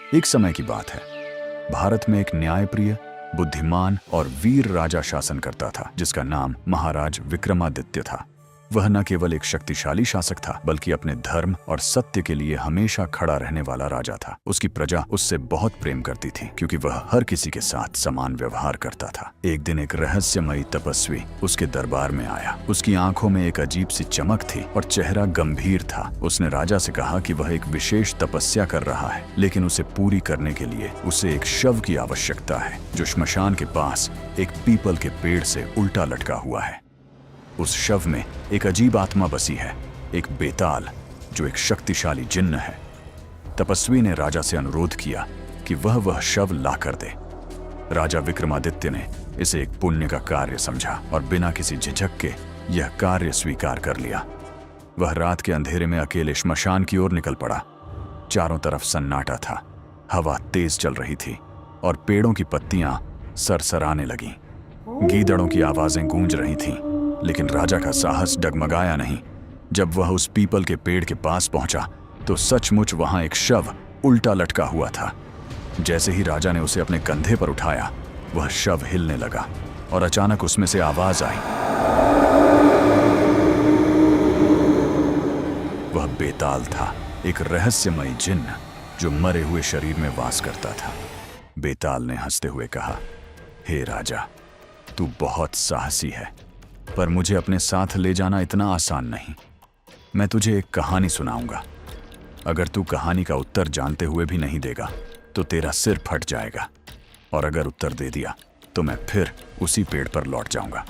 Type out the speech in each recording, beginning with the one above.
एक समय की बात है। भारत में एक न्यायप्रिय, बुद्धिमान और वीर राजा शासन करता था जिसका नाम महाराज विक्रमादित्य था। वह न केवल एक शक्तिशाली शासक था बल्कि अपने धर्म और सत्य के लिए हमेशा खड़ा रहने वाला राजा था। उसकी प्रजा उससे बहुत प्रेम करती थी क्योंकि वह हर किसी के साथ समान व्यवहार करता था। एक दिन एक रहस्यमयी तपस्वी उसके दरबार में आया। उसकी आंखों में एक अजीब सी चमक थी और चेहरा गंभीर था। उसने राजा से कहा कि वह एक विशेष तपस्या कर रहा है, लेकिन उसे पूरी करने के लिए उसे एक शव की आवश्यकता है जो श्मशान के पास एक पीपल के पेड़ से उल्टा लटका हुआ है। उस शव में एक अजीब आत्मा बसी है, एक बेताल जो एक शक्तिशाली जिन्न है। तपस्वी ने राजा से अनुरोध किया कि वह शव ला कर दे। राजा विक्रमादित्य ने इसे एक पुण्य का कार्य समझा और बिना किसी झिझक के यह कार्य स्वीकार कर लिया। वह रात के अंधेरे में अकेले श्मशान की ओर निकल पड़ा। चारों तरफ सन्नाटा था, हवा तेज चल रही थी और पेड़ों की पत्तियां सरसराने लगीं। गीदड़ों की आवाजें गूंज रही थीं, लेकिन राजा का साहस डगमगाया नहीं। जब वह उस पीपल के पेड़ के पास पहुंचा तो सचमुच वहां एक शव उल्टा लटका हुआ था। जैसे ही राजा ने उसे अपने कंधे पर उठाया, वह शव हिलने लगा और अचानक उसमें से आवाज आई। वह बेताल था, एक रहस्यमयी जिन्न जो मरे हुए शरीर में वास करता था। बेताल ने हंसते हुए कहा, हे राजा, तू बहुत साहसी है, पर मुझे अपने साथ ले जाना इतना आसान नहीं। मैं तुझे एक कहानी सुनाऊंगा। अगर तू कहानी का उत्तर जानते हुए भी नहीं देगा तो तेरा सिर फट जाएगा, और अगर उत्तर दे दिया तो मैं फिर उसी पेड़ पर लौट जाऊंगा।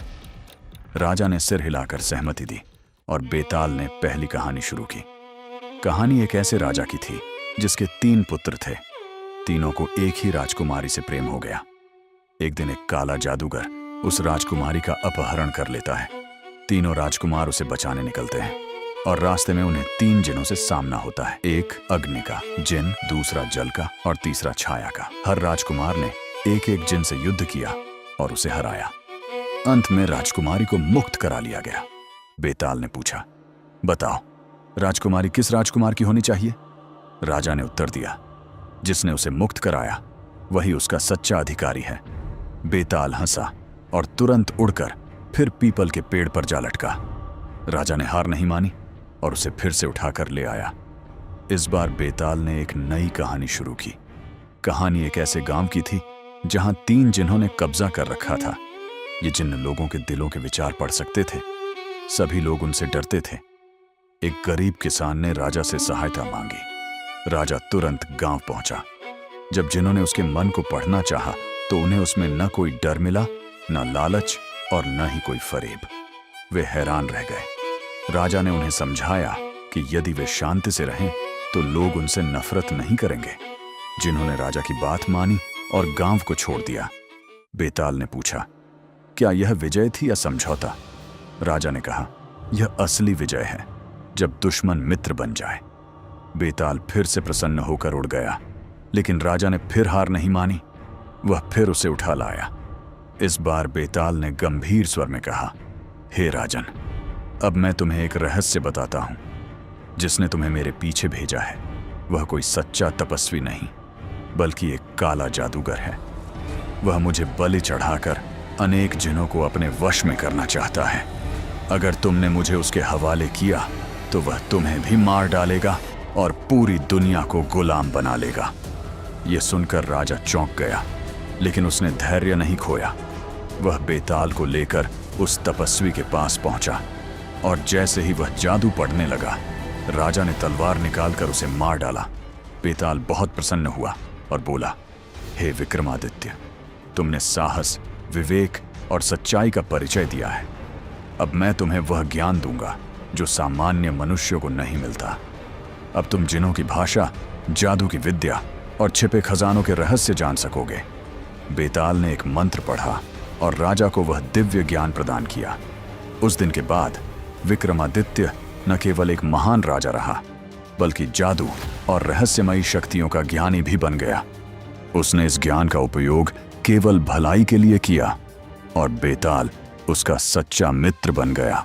राजा ने सिर हिलाकर सहमति दी और बेताल ने पहली कहानी शुरू की। कहानी एक ऐसे राजा की थी जिसके 3 पुत्र थे। तीनों को एक ही राजकुमारी से प्रेम हो गया। एक दिन एक काला जादूगर उस राजकुमारी का अपहरण कर लेता है। तीनों राजकुमार उसे बचाने निकलते हैं और रास्ते में उन्हें 3 जिनों से सामना होता है। एक अग्नि का जिन, दूसरा जल का और तीसरा छाया का। हर राजकुमार ने एक एक जिन से युद्ध किया और उसे हराया। अंत में राजकुमारी को मुक्त करा लिया गया। बेताल ने पूछा, बताओ, राजकुमारी किस राजकुमार की होनी चाहिए? राजा ने उत्तर दिया, जिसने उसे मुक्त कराया वही उसका सच्चा अधिकारी है। बेताल हंसा और तुरंत उड़कर फिर पीपल के पेड़ पर जा लटका। राजा ने हार नहीं मानी और उसे फिर से उठाकर ले आया। इस बार बेताल ने एक नई कहानी शुरू की। कहानी एक ऐसे गांव की थी जहां 3 जिन्हों ने कब्जा कर रखा था। ये जिन्न लोगों के दिलों के विचार पढ़ सकते थे। सभी लोग उनसे डरते थे। एक गरीब किसान ने राजा से सहायता मांगी। राजा तुरंत गांव पहुंचा। जब जिन्होंने उसके मन को पढ़ना चाहा तो उन्हें उसमें न कोई डर मिला, न लालच और न ही कोई फरेब। वे हैरान रह गए। राजा ने उन्हें समझाया कि यदि वे शांति से रहें तो लोग उनसे नफरत नहीं करेंगे। जिन्होंने राजा की बात मानी और गांव को छोड़ दिया। बेताल ने पूछा, क्या यह विजय थी या समझौता? राजा ने कहा, यह असली विजय है, जब दुश्मन मित्र बन जाए। बेताल फिर से प्रसन्न होकर उड़ गया, लेकिन राजा ने फिर हार नहीं मानी। वह फिर उसे उठा लाया। इस बार बेताल ने गंभीर स्वर में कहा, हे राजन, अब मैं तुम्हें एक रहस्य बताता हूं। जिसने तुम्हें मेरे पीछे भेजा है वह कोई सच्चा तपस्वी नहीं, बल्कि एक काला जादूगर है। वह मुझे बलि चढ़ाकर अनेक जिनों को अपने वश में करना चाहता है। अगर तुमने मुझे उसके हवाले किया तो वह तुम्हें भी मार डालेगा और पूरी दुनिया को गुलाम बना लेगा। यह सुनकर राजा चौंक गया, लेकिन उसने धैर्य नहीं खोया। वह बेताल को लेकर उस तपस्वी के पास पहुंचा और जैसे ही वह जादू पढ़ने लगा, राजा ने तलवार निकालकर उसे मार डाला। बेताल बहुत प्रसन्न हुआ और बोला, हे विक्रमादित्य, तुमने साहस, विवेक और सच्चाई का परिचय दिया है। अब मैं तुम्हें वह ज्ञान दूंगा जो सामान्य मनुष्यों को नहीं मिलता। अब तुम जिनों की भाषा, जादू की विद्या और छिपे खजानों के रहस्य जान सकोगे। बेताल ने एक मंत्र पढ़ा और राजा को वह दिव्य ज्ञान प्रदान किया। उस दिन के बाद विक्रमादित्य न केवल एक महान राजा रहा, बल्कि जादू और रहस्यमयी शक्तियों का ज्ञानी भी बन गया। उसने इस ज्ञान का उपयोग केवल भलाई के लिए किया और बेताल उसका सच्चा मित्र बन गया।